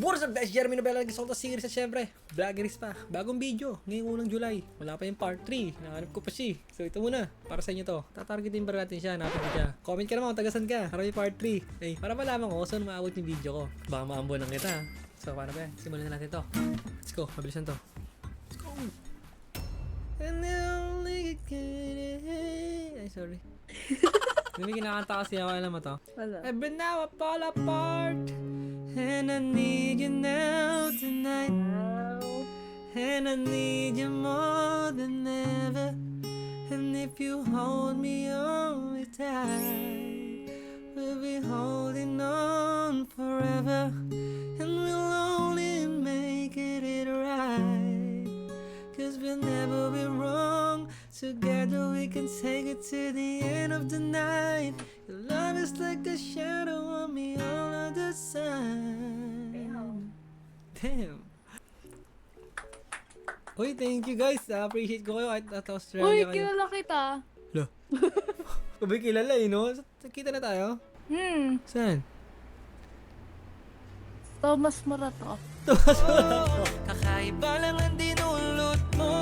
What's up guys? Jeremy Nobela nag-Salta series at syempre, vloggeries pa. Bagong video, ngayong unang July. Wala pa yung part 3, nahanap ko pa siya. So ito muna, para sa inyo to. Tatargetin ba natin siya, natin siya. Comment ka naman kung tagasan ka, para may part 3. Eh, para malaman ko kung saan maabot yung video ko. Baka maambo lang kita. So paano ba yan? Simulan na natin to. Let's go, mabilisan to. Let's go! And only ay, sorry. May kinakanta kasi ako, alam mo to? Wala. But now I fall apart. And I need you now tonight. And I need you more than ever. And if you hold me only tight, we'll be holding on forever. And we'll only make it right. Cause we'll never be wrong. Together we can take it to the end of the night. Your love is like a shadow on me all of the time. Damn. Uy, thank you guys. Appreciate ko kayo kahit at Australia Uy, kayo. kilala kita. Lo. Kabay kilala eh, no? Kita na tayo? Saan? Thomas Morato. Kakaiba lang ang dinulot mo.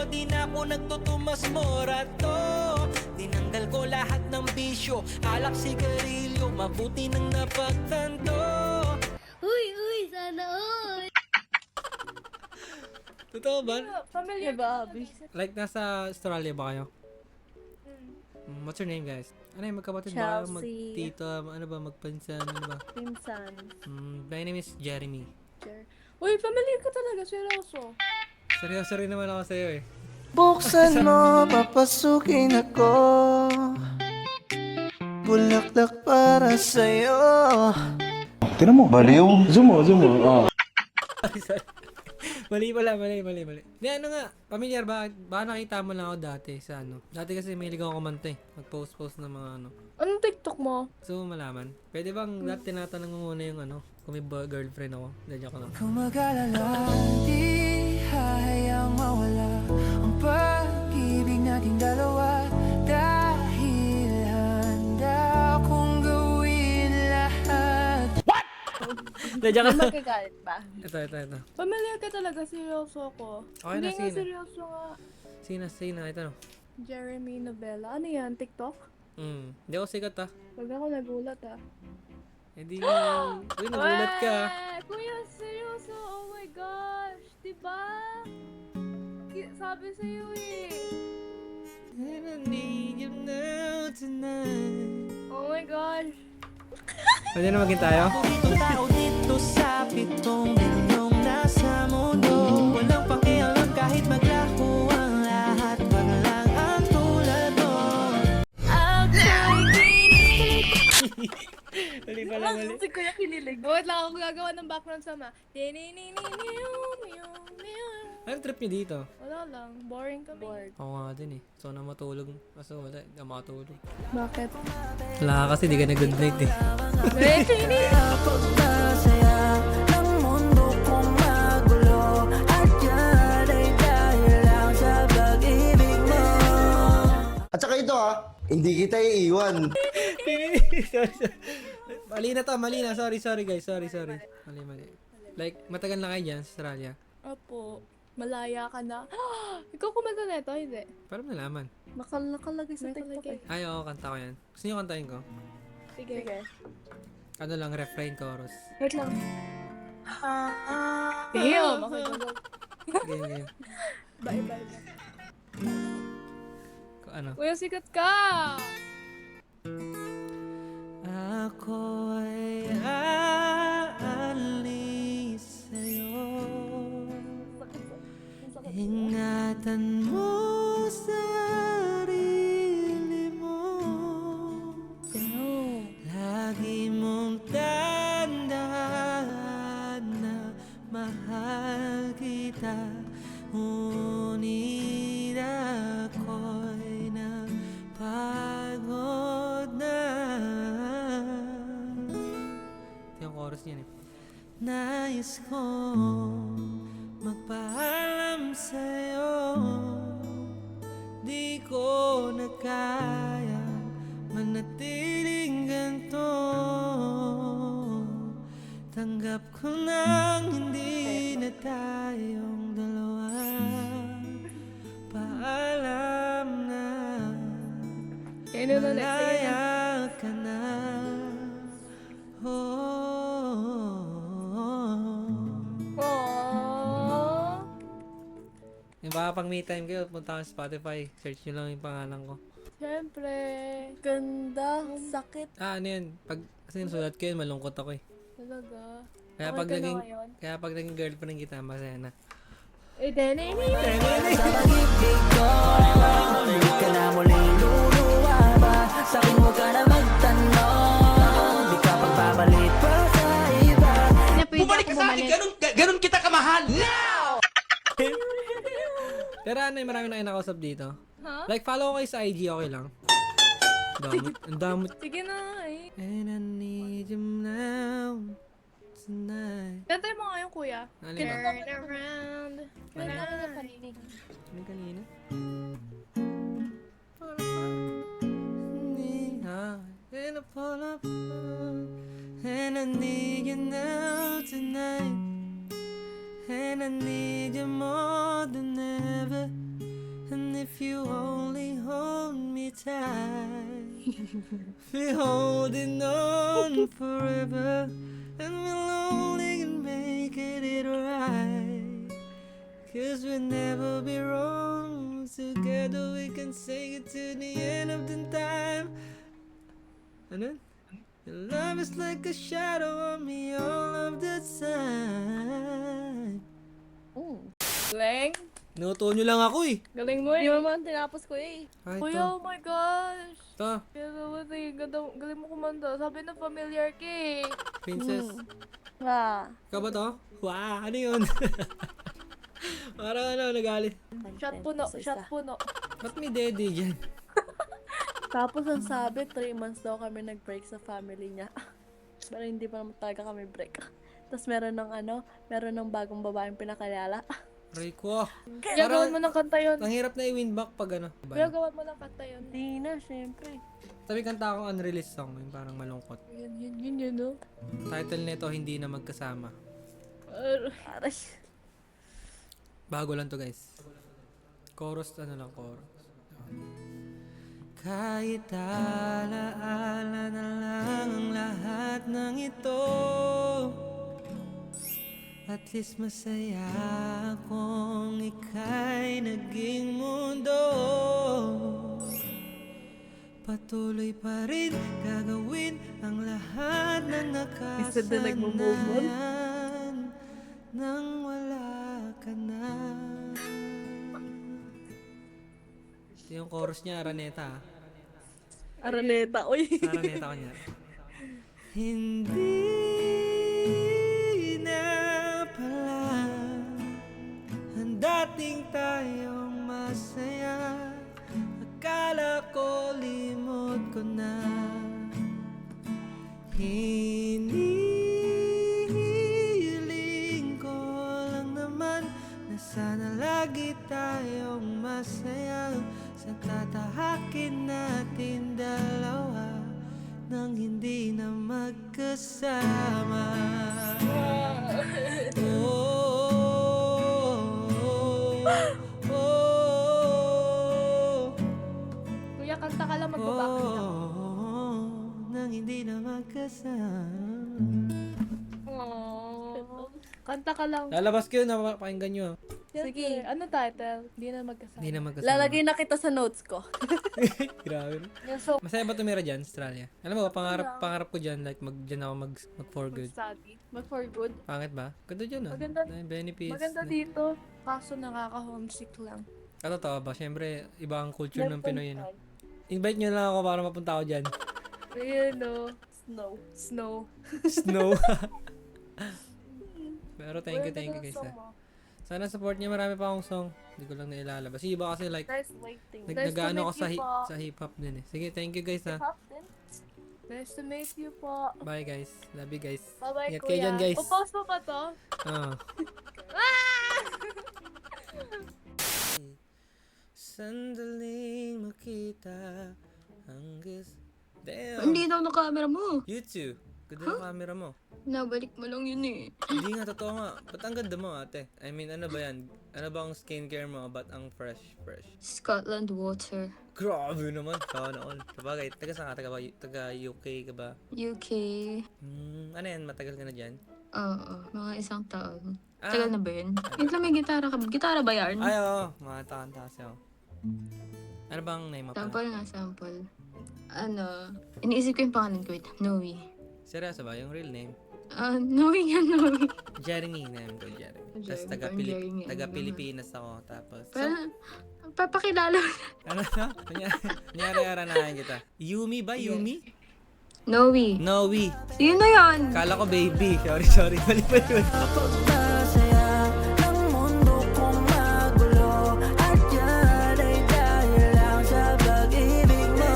Di na ako nagtutumas morato. Tinanggal ko lahat ng bisyo. Alak, sigarilyo, mabuti nang napagtanto. Uy, sana all! Totoo ba? Familiar ba, Abby? Like nasa Australia ba kayo? What's your name guys? Ano yung magkapatid ba? Chelsea. Magtito, ano ba? Magpinsan, ano ba? Pinsan. My name is Jeremy. Uy, familiar ka talaga, seryoso. Seryoso rin naman ako sa'yo eh. Buksan mo, papasukin ako. Bulaklak para sa'yo. Tinan mo, baliw. Zoom mo. Sorry. Mali pala. Di ano nga, pamilyar ba? Baka nakita mo lang ako dati sa ano. Dati kasi may ligaw ako kumanta eh. Mag-post ng mga ano. Anong TikTok mo? Gusto mo malaman? Pwede bang dati tinatanong mo muna yung ano, kung may girlfriend ako? Dadya ko lang. Kung mag-alala, di hahayaang mawala ang pag-ibig nating dalawa. Dahil handa akong gawin lahat. Dadya ka lang. Magkagalit ba? Ito. Familiar ka talaga, seryoso ako. Okay Hindi na, nga sino? seryoso nga. Sina, ito no. Jeremy Novella. Ano yan, TikTok? Hindi ako sikat ah. Wag ako nagulat ah. Eh di, uy, nagulat ka. Kuya, seryoso? Oh my gosh. Diba? Sabi sa'yo eh. And I need you now tonight. Oh my gosh. Pwede na maging tayo? Itong tao dito sa pitong bilyong nasa mundo. Walang pakialam kahit maglaho ang lahat. Wag lang ang tulad mo. Mali pala. Si Kuya kinilig. Wait lang ako gagawa ng background sama. Anong trip niyo dito? Wala lang. Boring kami. Bored. Ako nga din eh. So na matulog. Kaso wala, hindi ako makatulog. Bakit? Wala ka kasi, di ka na good night eh. Pagpasaya ng mundo kong magulo. At yan ay dahil lang sa pag-ibig mo. At saka ito hindi kita iiwan. sorry. Mali na. Sorry guys. Sorry. Mali. Like, matagal na kayo dyan sa Australia. Opo. Malaya ka na. Ikaw kumanta na ito, hindi? Parang nalaman. Nakalagay sa TikTok eh. Ay, oo, kanta ko yan. Gusto niyo kantahin ko? Sige. Ano lang, refrain, chorus. Wait lang. Damn! Okay, go. Ganyan. Bye. Ano? Kuya, sikat ka! Ako ay aalis sa'yo. Ingatan mo sarili mo. Lagi mong tandaan na mahal kita. Ngunit ako'y napagod na. Ito yung chorus niyan eh. Nais kong magpaalam sa'yo. Di ko na kayang manatiling ganito. Tanggap ko nang hindi na tayong dalawa. Paalam na, Kaya na ulit. Sige na. malaya ka na. Aww. Yung baka pang me time kayo, punta ka sa Spotify. Search nyo lang yung pangalan ko. Siyempre. Ganda. Sakit. Ano yun? Kasi yung sulat ko yun, malungkot ako eh. Talaga. Kaya Okay pag ka na naging, ngayon? girlfriend kita, masaya na. Eh, Denny. Sa pag-ibig ko, di ka na muling luluwa ba? Sa akin huwag ka na magtanong, di ka pagbabalit pa sa iba. Bumalik ka sa akin. Ganun kita kamahal. Pero ano yung marami na kayo nakausap dito? Ha? Like, follow ko kayo sa IG, okay lang. Ang damot. Sige na eh. And I need you now, tonight. Kantay mo nga yung kuya. Ano ba? Turn around. Ganda Ganda na na paninig. Ano kanina? And I pull up, and I need you now tonight, and I need you more than ever. And if you only hold me tight, we're holding on forever, and we'll only make it right. 'Cause we'll never be wrong. Together we can sing it to the end of the time. Ano? Your love is like a shadow on me all of the time. Leng. Nuto nyo lang ako eh. Galing mo Hindi eh. mo naman tinapos ko eh. Ay, Kuya, oh my gosh. Ito, Kaya naman eh, galing mo kumanda. Sabi na familiar ka eh. princess. Ah. Ikaw ba to? Wow, ano yun? Parang ano, nagalit. Shot puno, shot puno. Ba't may daddy dyan? Tapos ang sabi, 3 months daw kami nag-break sa family niya. Pero hindi pa naman talaga kami break. Tapos meron ng bagong babaeng pinakalala. Aray ko. Kaya gawan mo ng kanta yun. Ang hirap na i-win back pag ano. Kaya gawan mo ng kanta yun. Hindi na, syempre. Sabi kanta akong unreleased song, yung parang malungkot. Yun, no? Title nito, Hindi na Magkasama. Aray. Bago lang to guys. Chorus, ano lang, chorus. Kahit alaala na lang ang lahat ng ito, at least masaya akong ika'y naging mundo. Patuloy pa rin gagawin ang lahat ng nakasanayan nang wala ka na. Ito yung chorus niya, Araneta. Araneta, uy. Araneta ko niya. Hindi na pala ang dating tayong masaya. Akala ko limot ko na. Hinihiling ko lang naman na sana lagi tayong masaya sa tatahakin natin dalawa nang hindi na magkasama. Kuya, kanta ka lang, magbabaki lang. Nang hindi na magkasama. Aww. Kanta ka lang. Lalabas ko yun, napakinggan nyo. Sige. Ano title? Hindi na magkasama. Hindi na magkasama. Lalagay na kita sa notes ko. Grabe. Yung so, Masaya ba tumira dyan, Australia? Alam mo, pangarap ko dyan, like, dyan ako mag for good. study. Mag for good. Pangit ba? Ganda dyan, ah. Maganda. May benefits. Maganda dito. Kaso nakaka-homesick lang. Totoo ba? Siyempre, iba ang culture ng Pinoy, no? Invite nyo lang ako para mapunta ako dyan. Ayun, no. Snow. Snow. Pero thank you guys, ah. Sana support niyo, marami pa akong song. Hindi ko lang nailalabas. Yung iba kasi like, Nice waiting. nag-ano ako sa hip-hop din eh. Sige, thank you guys, ha. Nice to meet you po. Bye guys. Love you guys. Bye-bye, Ingat kuya. kayo dyan, guys. Pause mo ba to? Ah. Sandaling makita ang gusto. Damn! Hindi daw na camera mo. YouTube. Ganda ng camera mo. Nabalik mo lang yun eh. Hindi nga, totoo nga. Ba't ang ganda mo, ate? I mean, ano ba yan? Ano ba ang skincare mo? Ba't ang fresh? Scotland water. Grabe naman. Sana all. Sabagay, taga saan ka? Taga UK ka ba? UK. Ano yan? Matagal ka na dyan? Oo, mga isang taon. Ah. Tagal na ba yun? Wait lang, may gitara ka. Gitara ba yan? Ay, oo. Mga takas ako. Ano bang name mo pala? Sample nga, sample. Ano, iniisip ko yung pangalan ko. Wait, Noe. Seryoso ba? Yung real name? Noe nga, Noe. Jeremy name ko, Jeremy. Tapos Jeremy, parang Jeremy, ano taga naman. Pilipinas ako. Tapos, Parang, papakilala mo. ano na? Kunyari-aranahan kita. Yumi ba? Yumi? Noe. Noe. Sino yun? Kala ko baby. Sorry. Mali pa yun. Napakasaya ng mundo kong magulo. At yan ay dahil lang sa pag-ibig mo.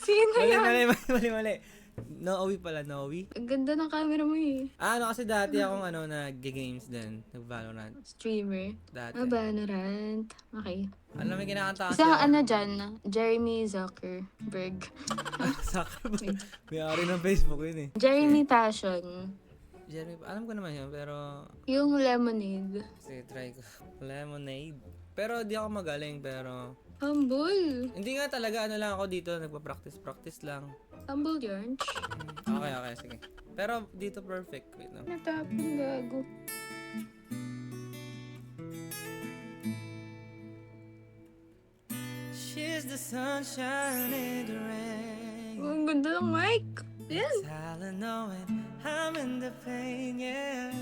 Sino yun? Mali. Noe pala, Noe. Ang ganda ng camera mo eh. Ano kasi dati akong nag-games din. Nag-Valorant. Streamer. Dati. Valorant. Okay. Alam mo, kinakanta kasi Isang ako. ano dyan, Jeremy Zuckerberg. Zuckerberg. May-ari ng Facebook yun eh. Jeremy Passion. Jeremy, alam ko naman yun, pero... Yung Lemonade. Sige, try ko. Lemonade. Pero di ako magaling, pero... Humble. Hindi nga talaga, ano lang ako dito, nagpa-practice lang. Humble yarn. Okay, sige. Pero dito perfect. Wait lang. Natapon gago. She's the sunshine in the rain. Ang ganda ng mic. Yan. Silent knowing I'm in the pain, yeah.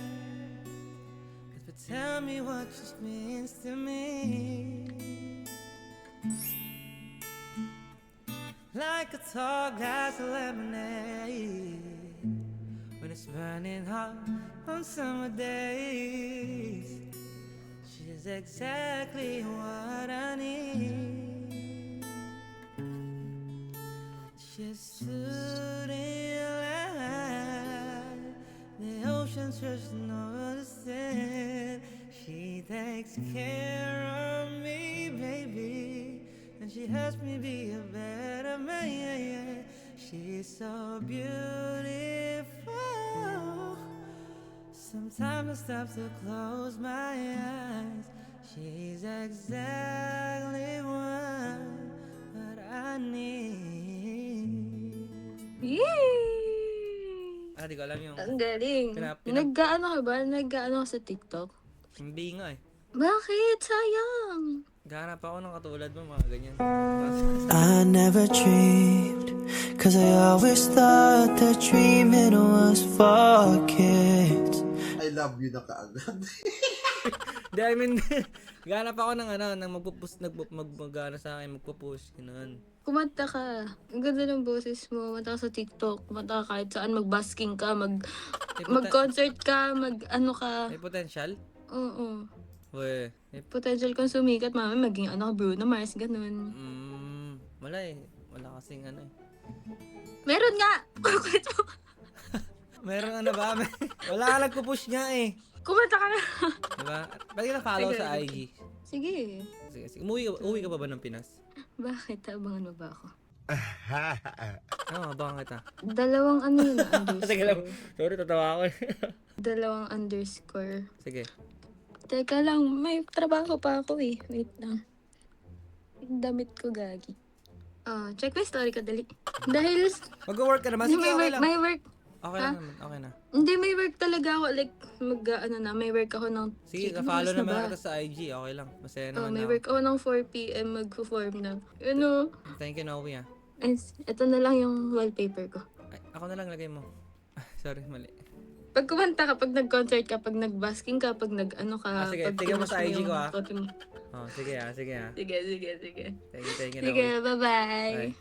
But tell me what this means to me. Like a tall glass of lemonade when it's burning hot on summer days. She's exactly what I need. She's soothing light. The ocean's just noticing. She takes care of me, baby, and she helps me be a better man. She's so beautiful. Sometimes I stop to close my eyes. She's exactly what I need. Yay! Di ko alam yung... Ang galing. Nag-ano ka ba? Nag-ano ka sa TikTok? Hindi nga eh. Bakit? Sayang. Gahanap ako ng katulad mo, mga ganyan. I never dreamed, cause I always thought that dreaming was for kids. I love you na kaagad. Di, I mean, gahanap ako ng ng magpupush, magmagana sa akin, magpupush, gano'n. Kumanta ka. Ang ganda ng boses mo. Kumanta ka sa TikTok. Kumanta ka kahit saan. Mag-basking ka. Mag-concert ka. Mag-ano ka. May potential? Oo. Uy, Potential kung sumikat, mami, maging ano, Bruno Mars, ganun. wala eh. Wala kasing ano eh. Meron nga! Kukulit mo. Meron ano ba? Wala ka nagpupush nga eh. Kumanta ka na. Diba? Ba't ka na-follow Sige. sa IG? Sige. Sige. Uwi ka pa ba ng Pinas? Bakit? Abangan mo ba ako? Baka kita. Dalawang ano yun, Sige lang. underscore. Sorry, tatawa ako eh. Dalawang underscore. Sige. Teka lang, may trabaho pa ako eh. Wait lang. Yung damit ko, gagi. Check my story ka, dali. Dahil Mag-work ka naman. Sige, may okay work, lang. may work. Okay lang naman. Okay na. Hindi, may work talaga ako. Like, may work ako ng... Sige, Ano, ka-follow oras na naman ba? kita sa IG. Okay lang. Masaya Oh, naman may ako. work ako ng 4 p.m. Mag-form na. Ano? Thank you, Noe ah. Ito na lang yung wallpaper ko. Ay, ako na lang lagay mo. Sorry, mali. Pag kumanta ka, pag nag-concert ka, pag nag-basking ka, pag nag-ano ka, Sige, pag tignan mo pinost sa IG yung ko, ah. photo mo. Sige ah. Sige. Thank you, Sige, Noe. bye-bye. Bye.